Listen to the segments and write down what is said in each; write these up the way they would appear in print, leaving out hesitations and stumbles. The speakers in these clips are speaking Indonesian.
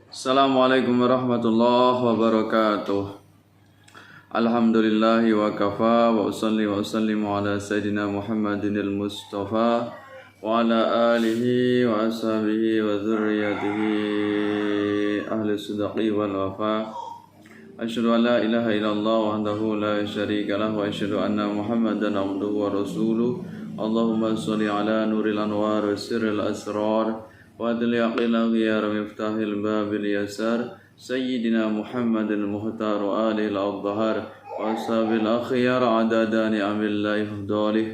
Assalamualaikum warahmatullahi wabarakatuh. Alhamdulillahi wa kafa wa usalli wa usallimu ala sayyidina Muhammadin al-Mustafa wa ala alihi wa ashabihi wa dhurriyyatihi ahli sidqi wal wafa. Asyhadu an la ilaha illallah wahdahu la syarika lah wa asyhadu anna Muhammadan abduhu wa rasuluh. Allahumma shalli ala nuril anwar wa sirril asrar وأدل يقين غيار مفتاح الباب اليسار سيدنا محمد المختار وآله الأطهار وأصحاب الأخيار عدد نعم الله أفضاله.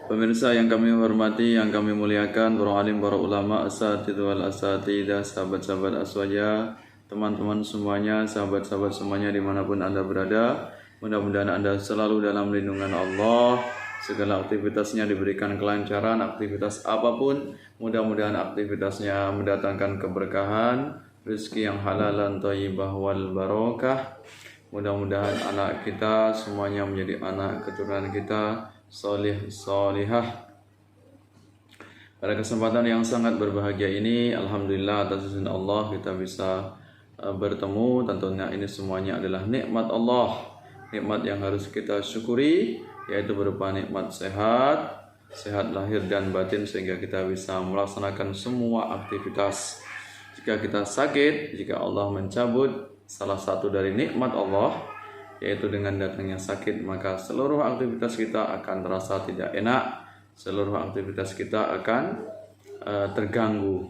Pemirsa yang kami hormati, yang kami muliakan, para alim, para ulama, asatidz wal asatidah, sahabat-sahabat aswaja, teman-teman semuanya, sahabat-sahabat semuanya dimanapun Anda berada, mudah-mudahan Anda selalu dalam lindungan Allah. Segala aktivitasnya diberikan kelancaran, aktivitas apapun, mudah-mudahan aktivitasnya mendatangkan keberkahan, rezeki yang halalan, thayyibah wal barokah. Mudah-mudahan anak kita semuanya menjadi anak keturunan kita salih salihah. Pada kesempatan yang sangat berbahagia ini, alhamdulillah atas izin Allah kita bisa bertemu. Tentunya ini semuanya adalah nikmat Allah, nikmat yang harus kita syukuri, yaitu berupa nikmat sehat lahir dan batin, sehingga kita bisa melaksanakan semua aktivitas. Jika kita sakit, jika Allah mencabut salah satu dari nikmat Allah, yaitu dengan datangnya sakit, maka seluruh aktivitas kita akan terasa tidak enak, seluruh aktivitas kita akan terganggu.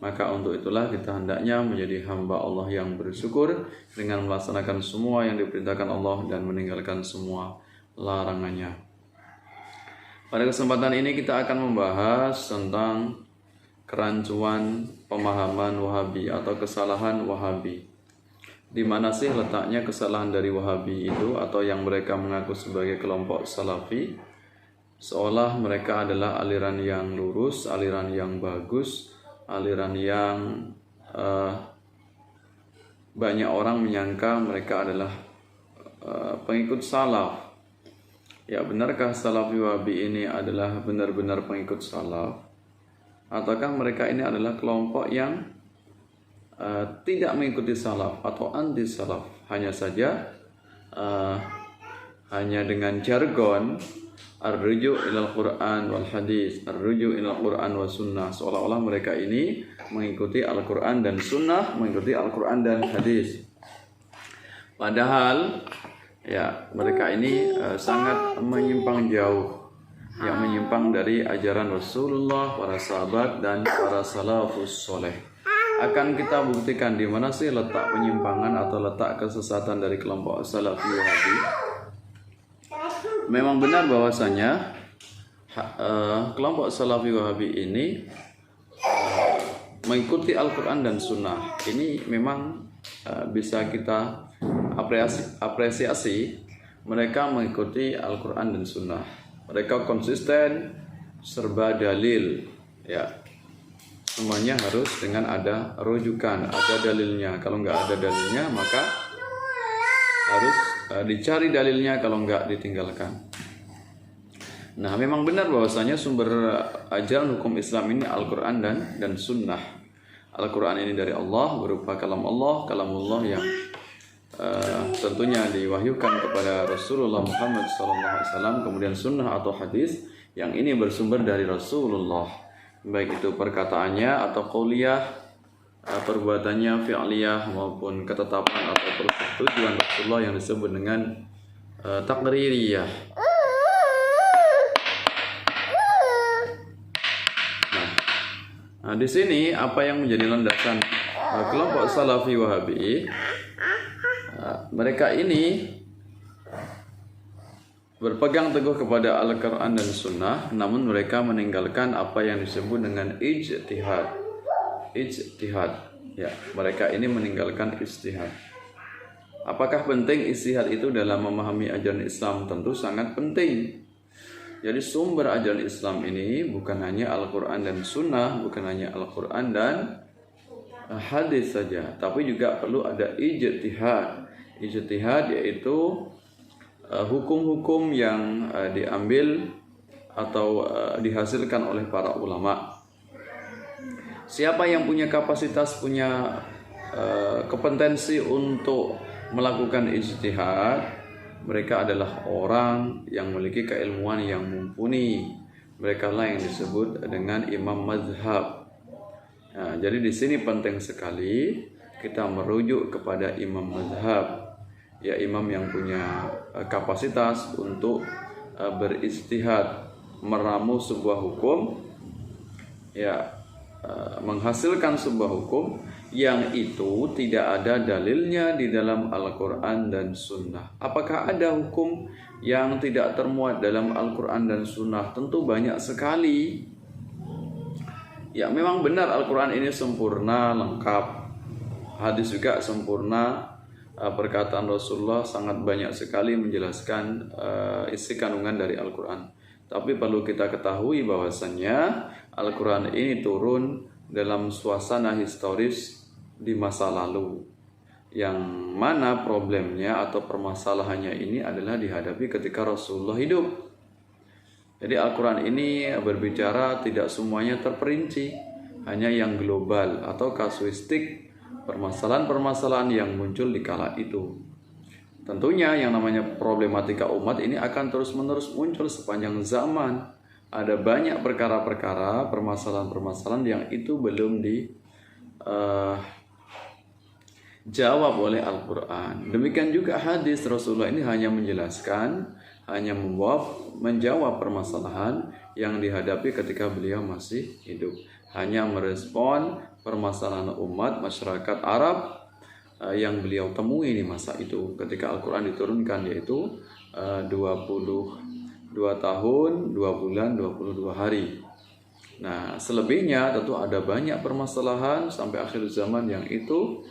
Maka untuk itulah kita hendaknya menjadi hamba Allah yang bersyukur dengan melaksanakan semua yang diperintahkan Allah dan meninggalkan semua larangannya. Pada kesempatan ini kita akan membahas tentang kerancuan pemahaman Wahabi atau kesalahan Wahabi. Di mana sih letaknya kesalahan dari Wahabi itu, atau yang mereka mengaku sebagai kelompok Salafi, seolah mereka adalah aliran yang lurus, aliran yang bagus, aliran yang banyak orang menyangka mereka adalah pengikut salaf. Ya, benarkah Salafi Wahabi ini adalah benar-benar pengikut salaf? Ataukah mereka ini adalah kelompok yang tidak mengikuti salaf atau anti salaf? Hanya saja hanya dengan jargon ar-ruju' ilal Qur'an wal hadis, ar-ruju' ilal Qur'an was sunnah, seolah-olah mereka ini mengikuti Al-Qur'an dan sunnah, mengikuti Al-Qur'an dan hadis. Padahal ya, mereka ini sangat menyimpang jauh, yang menyimpang dari ajaran Rasulullah, para sahabat, dan para salafus soleh. Akan kita buktikan di mana sih letak penyimpangan atau letak kesesatan dari kelompok Salafi Wahabi. Memang benar bahwasanya kelompok Salafi Wahabi ini mengikuti Al-Quran dan Sunnah. Ini memang bisa kita apresiasi. Mereka mengikuti Al-Quran dan Sunnah. Mereka konsisten, serba dalil, ya. Semuanya harus dengan ada rujukan, ada dalilnya. Kalau nggak ada dalilnya, maka harus dicari dalilnya, kalau nggak ditinggalkan. Nah, memang benar bahwasanya sumber ajaran hukum Islam ini Al-Quran dan Sunnah. Al-Quran ini dari Allah, berupa kalamullah yang tentunya diwahyukan kepada Rasulullah Muhammad SAW. Kemudian sunnah atau hadis yang ini bersumber dari Rasulullah, baik itu perkataannya atau qauliyah, perbuatannya fi'liyah, maupun ketetapan atau persetujuan Rasulullah yang disebut dengan takririyah. Nah, di sini apa yang menjadi landasan kelompok Salafi Wahabi? Mereka ini berpegang teguh kepada Al-Quran dan Sunnah, namun mereka meninggalkan apa yang disebut dengan ijtihad. Ya, mereka ini meninggalkan ijtihad. Apakah penting ijtihad itu dalam memahami ajaran Islam? Tentu sangat penting. Jadi sumber ajaran Islam ini bukan hanya Al-Quran dan Sunnah, bukan hanya Al-Quran dan hadis saja, tapi juga perlu ada ijtihad. Ijtihad yaitu hukum-hukum yang diambil atau dihasilkan oleh para ulama. Siapa yang punya kapasitas, punya kompetensi untuk melakukan ijtihad, mereka adalah orang yang memiliki keilmuan yang mumpuni. Mereka lah yang disebut dengan imam mazhab. Nah, jadi di sini penting sekali kita merujuk kepada imam mazhab, ya imam yang punya kapasitas untuk berijtihad, meramu sebuah hukum, ya menghasilkan sebuah hukum yang itu tidak ada dalilnya di dalam Al-Quran dan Sunnah. Apakah ada hukum yang tidak termuat dalam Al-Quran dan Sunnah? Tentu banyak sekali. Ya memang benar Al-Quran ini sempurna, lengkap. Hadis juga sempurna. Perkataan Rasulullah sangat banyak sekali menjelaskan isi kandungan dari Al-Quran. Tapi perlu kita ketahui bahwasannya Al-Quran ini turun dalam suasana historis di masa lalu, yang mana problemnya atau permasalahannya ini adalah dihadapi ketika Rasulullah hidup. Jadi Al-Quran ini berbicara tidak semuanya terperinci, hanya yang global atau kasuistik, permasalahan-permasalahan yang muncul di kala itu. Tentunya yang namanya problematika umat ini akan terus-menerus muncul sepanjang zaman. Ada banyak perkara-perkara, permasalahan-permasalahan yang itu belum dijawab oleh Al-Quran. Demikian juga hadis Rasulullah ini hanya menjelaskan, hanya menjawab permasalahan yang dihadapi ketika beliau masih hidup. Hanya merespon permasalahan umat masyarakat Arab yang beliau temui di masa itu ketika Al-Quran diturunkan, yaitu 22 tahun, 2 bulan, 22 hari. Nah, selebihnya tentu ada banyak permasalahan sampai akhir zaman yang itu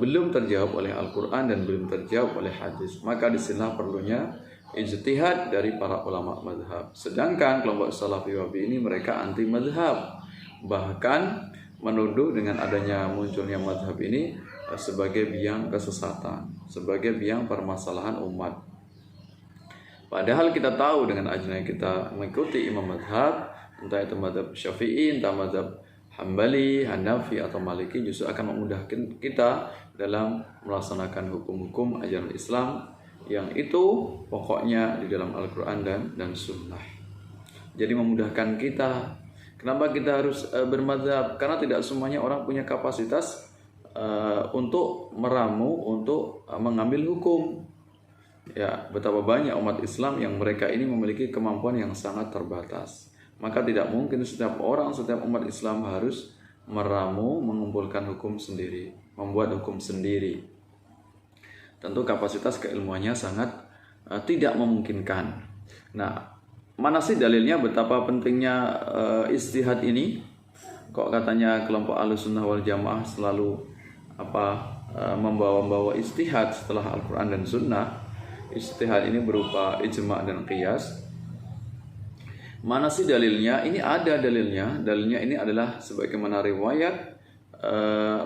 belum terjawab oleh Al-Quran dan belum terjawab oleh hadis. Maka disinilah perlunya ijtihad dari para ulama mazhab. Sedangkan kelompok Salafi Wahabi ini mereka anti mazhab, bahkan menuduh dengan adanya munculnya mazhab ini sebagai biang kesesatan, sebagai biang permasalahan umat. Padahal kita tahu dengan ajaran kita mengikuti imam mazhab, entah itu mazhab Syafi'i, entah mazhab Hambali, Hanafi atau Maliki, justru akan memudahkan kita dalam melaksanakan hukum-hukum ajaran Islam yang itu pokoknya di dalam Al-Quran dan Sunnah. Jadi memudahkan kita. Kenapa kita harus bermadzhab? Karena tidak semuanya orang punya kapasitas untuk meramu, untuk mengambil hukum. Ya, betapa banyak umat Islam yang mereka ini memiliki kemampuan yang sangat terbatas. Maka tidak mungkin setiap orang, setiap umat Islam harus meramu, mengumpulkan hukum sendiri, membuat hukum sendiri. Tentu kapasitas keilmuannya sangat tidak memungkinkan. Nah, mana sih dalilnya betapa pentingnya ijtihad ini? Kok katanya kelompok Ahlussunnah wal Jamaah selalu membawa ijtihad setelah Al-Quran dan Sunnah? Ijtihad ini berupa ijma' dan qiyas. Mana sih dalilnya? Ini ada dalilnya. Dalilnya ini adalah sebagaimana riwayat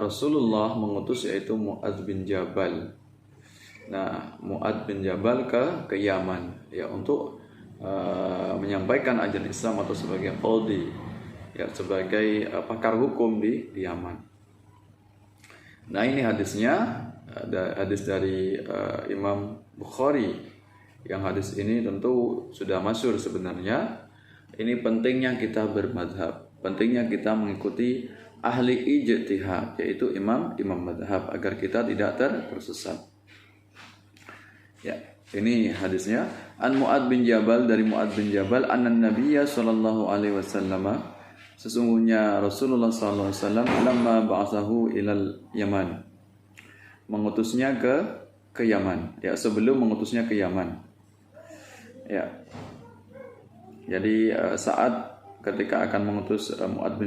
Rasulullah mengutus, yaitu Mu'adz bin Jabal. Nah, Mu'adz bin Jabal ke Yaman, ya, untuk menyampaikan ajaran Islam atau sebagai qadhi, ya, sebagai pakar hukum di Yaman. Nah, ini hadisnya, ada hadis dari Imam Bukhari, yang hadis ini tentu sudah masyhur sebenarnya. Ini pentingnya kita bermadhab, pentingnya kita mengikuti ahli ijtihad, yaitu imam madhab, agar kita tidak tersesat. Ya, ini hadisnya. An Mu'adz bin Jabal, dari Mu'adz bin Jabal, anna Nabiyya sallallahu alaihi wasallam, sesungguhnya Rasulullah sallallahu alaihi wasallam, lamma ba'atsahu ilal Yaman, mengutusnya ke Yaman, ya, sebelum mengutusnya ke Yaman. Ya. Jadi saat ketika akan mengutus Mu'adz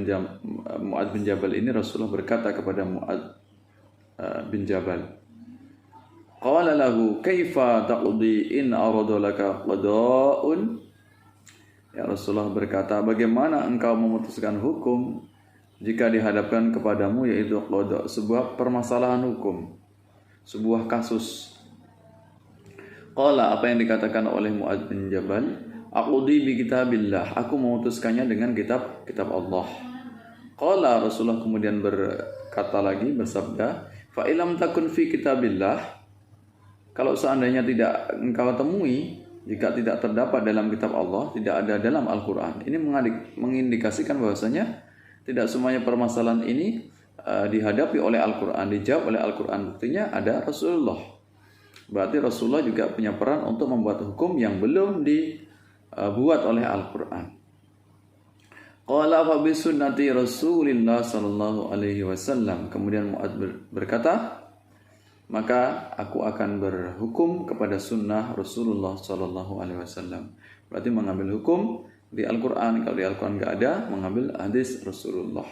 bin Jabal ini, Rasulullah berkata kepada Mu'adz bin Jabal, qala lahu kaifa taqdi in arada laka qada'un. Ya, Rasulullah berkata, bagaimana engkau memutuskan hukum jika dihadapkan kepadamu yaitu qada', sebuah permasalahan hukum, sebuah kasus. Qala, apa yang dikatakan oleh Mu'adz bin Jabal, aqdi bi kitabillah, aku memutuskannya dengan kitab Allah. Qala Rasulullah kemudian berkata lagi, bersabda, fa ilam takun fi kitabillah, kalau seandainya tidak engkau temui, jika tidak terdapat dalam kitab Allah, tidak ada dalam Al-Quran. Ini mengindikasikan bahwasanya tidak semuanya permasalahan ini dihadapi oleh Al-Quran, dijawab oleh Al-Quran. Buktinya ada Rasulullah. Berarti Rasulullah juga punya peran untuk membuat hukum yang belum dibuat oleh Al-Quran. Qala fa bi sunnati Rasulillah sallallahu alaihi wasallam. Kemudian Mu'adz berkata, maka aku akan berhukum kepada sunnah Rasulullah sallallahu alaihi wasallam. Berarti mengambil hukum di Al-Qur'an. Kalau di Al-Qur'an enggak ada, mengambil hadis Rasulullah.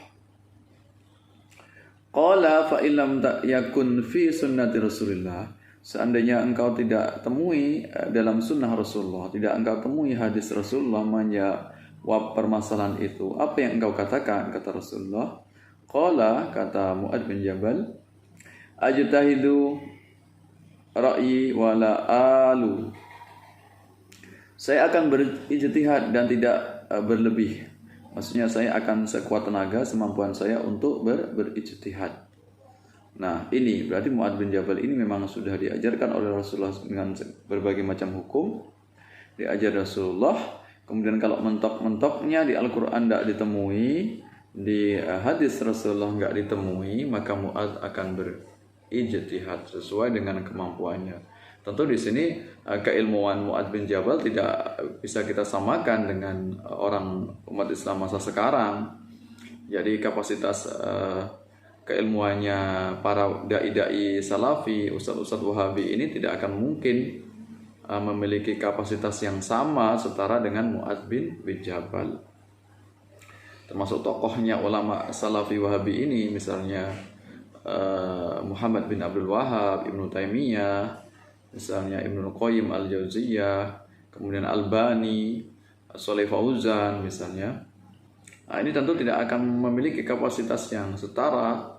Qala fa illam yakun fi sunnati Rasulillah. Seandainya engkau tidak temui dalam sunnah Rasulullah, tidak engkau temui hadis Rasulullah menjawab permasalahan itu, apa yang engkau katakan? Kata Rasulullah. Qala, kata Mu'adz bin Jabal, ajtahidu ra'yi wala alu. Saya akan berijtihad dan tidak berlebih. Maksudnya saya akan sekuat tenaga, semampuan saya untuk berijtihad. Nah, ini berarti Mu'adz bin Jabal ini memang sudah diajarkan oleh Rasulullah dengan berbagai macam hukum. Diajar Rasulullah. Kemudian kalau mentok-mentoknya di Al-Quran tidak ditemui, di hadis Rasulullah nggak ditemui, maka Mu'adz akan berijtihad sesuai dengan kemampuannya. Tentu di sini keilmuan Mu'adz bin Jabal tidak bisa kita samakan dengan orang umat Islam masa sekarang. Jadi kapasitas keilmuannya para dai-dai salafi, ustadz-ustadz wahabi ini tidak akan mungkin memiliki kapasitas yang sama setara dengan Mu'adz bin Jabal. Termasuk tokohnya ulama salafi wahabi ini, misalnya Muhammad bin Abdul Wahhab, Ibnu Taimiyah, misalnya Ibnu Qayyim al-Jauziyah, kemudian Albani, Shalih Fauzan misalnya. Nah, ini tentu tidak akan memiliki kapasitas yang setara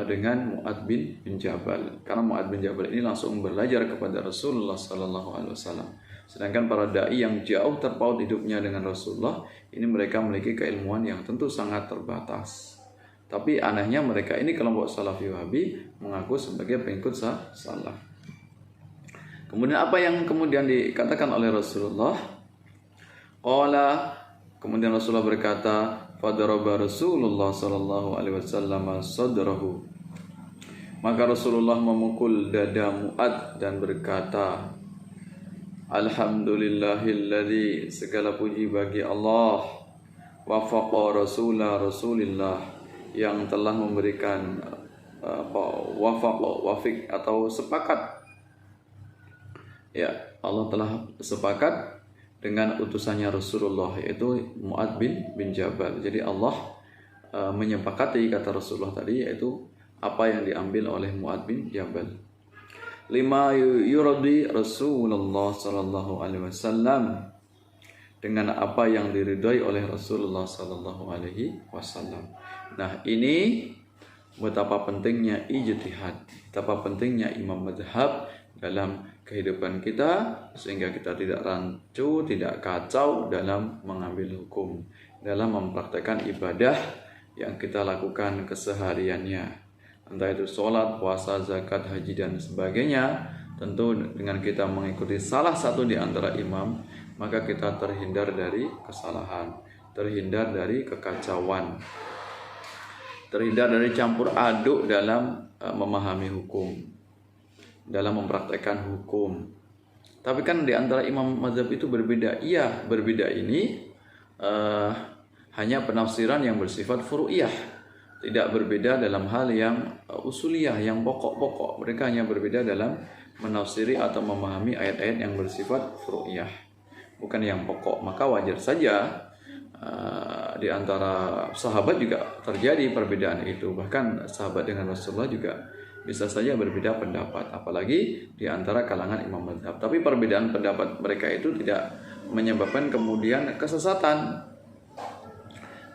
dengan Mu'adz bin Jabal, karena Mu'adz bin Jabal ini langsung belajar kepada Rasulullah sallallahu alaihi wasallam. Sedangkan para dai yang jauh terpaut hidupnya dengan Rasulullah, ini mereka memiliki keilmuan yang tentu sangat terbatas. Tapi anehnya mereka ini kelompok Salafi Wahabi mengaku sebagai pengikut salaf. Kemudian apa yang kemudian dikatakan oleh Rasulullah? Qala, kemudian Rasulullah berkata, fadaraba Rasulullah sallallahu alaihi wasallam sadrahu. Maka Rasulullah memukul dada Mu'adz dan berkata, alhamdulillahilladzi, segala puji bagi Allah, wafaqa Rasulillah, yang telah memberikan wafik atau sepakat. Ya, Allah telah sepakat dengan utusannya Rasulullah, yaitu Mu'adz bin Jabal. Jadi Allah menyepakati, kata Rasulullah tadi, yaitu apa yang diambil oleh Mu'adz bin Jabal. Lima yuradi Rasulullah sallallahu alaihi wasallam, dengan apa yang diridhai oleh Rasulullah sallallahu alaihi wasallam. Nah, ini betapa pentingnya ijtihad, betapa pentingnya imam mazhab dalam kehidupan kita, sehingga kita tidak rancu, tidak kacau dalam mengambil hukum, dalam mempraktekkan ibadah yang kita lakukan kesehariannya, entah itu sholat, puasa, zakat, haji, dan sebagainya. Tentu dengan kita mengikuti salah satu di antara imam, maka kita terhindar dari kesalahan, terhindar dari kekacauan, terhindar dari campur aduk dalam memahami hukum, dalam mempraktekkan hukum. Tapi kan di antara imam mazhab itu berbeda. Iya, berbeda ini hanya penafsiran yang bersifat furu'iyah, tidak berbeda dalam hal yang usuliyah, yang pokok-pokok. Mereka hanya berbeda dalam menafsiri atau memahami ayat-ayat yang bersifat furu'iyah, bukan yang pokok. Maka wajar saja di antara sahabat juga terjadi perbedaan itu. Bahkan sahabat dengan Rasulullah juga bisa saja berbeda pendapat, apalagi di antara kalangan imam mazhab. Tapi perbedaan pendapat mereka itu tidak menyebabkan kemudian kesesatan.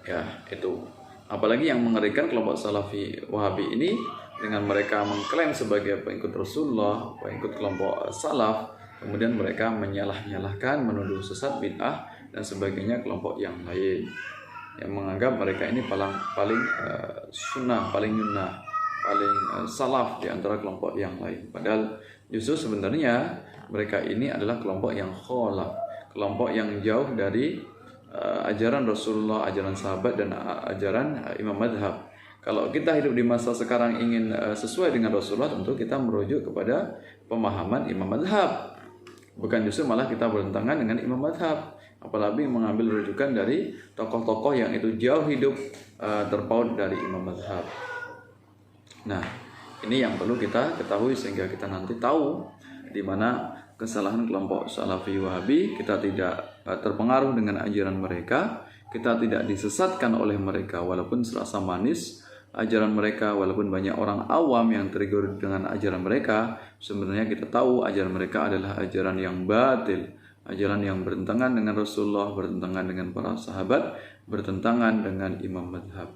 Ya, itu. Apalagi yang mengerikan kelompok Salafi Wahabi ini, dengan mereka mengklaim sebagai pengikut Rasulullah, pengikut kelompok salaf, kemudian mereka menyalah-nyalahkan, menuduh sesat, bid'ah, dan sebagainya kelompok yang lain. yang menganggap mereka ini paling sunnah, paling yunnah, paling salaf di antara kelompok yang lain. Padahal justru sebenarnya mereka ini adalah kelompok yang kholaf, kelompok yang jauh dari ajaran Rasulullah, ajaran sahabat, dan ajaran imam madhab. Kalau kita hidup di masa sekarang ingin sesuai dengan Rasulullah, tentu kita merujuk kepada pemahaman imam madhab, bukan justru malah kita bertentangan dengan imam madhab, apalagi mengambil rujukan dari tokoh-tokoh yang itu jauh hidup terpaut dari imam madhab. Nah, ini yang perlu kita ketahui sehingga kita nanti tahu di mana kesalahan kelompok Salafi Wahabi. Kita tidak terpengaruh dengan ajaran mereka, kita tidak disesatkan oleh mereka walaupun serasa manis ajaran mereka, walaupun banyak orang awam yang tergiur dengan ajaran mereka. Sebenarnya kita tahu ajaran mereka adalah ajaran yang batil, ajaran yang bertentangan dengan Rasulullah, bertentangan dengan para sahabat, bertentangan dengan imam madhab.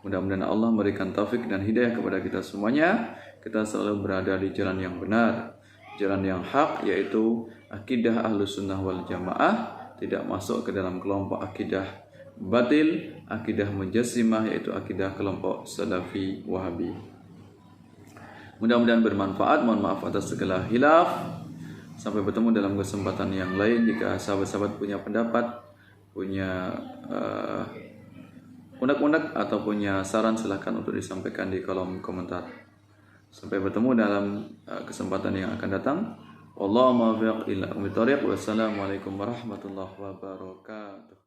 Mudah-mudahan Allah memberikan taufik dan hidayah kepada kita semuanya. Kita selalu berada di jalan yang benar, jalan yang hak, yaitu akidah Ahlus Sunnah wal Jamaah, tidak masuk ke dalam kelompok akidah batil, akidah mujassimah, yaitu akidah kelompok Salafi Wahabi. Mudah-mudahan bermanfaat. Mohon maaf atas segala hilaf. Sampai bertemu dalam kesempatan yang lain. Jika sahabat-sahabat punya pendapat, punya unek-unek atau punya saran, silahkan untuk disampaikan di kolom komentar. Sampai bertemu dalam kesempatan yang akan datang. Wallahu muwaffiq ila aqwamit thoriq. Wassalamualaikum warahmatullahi wabarakatuh.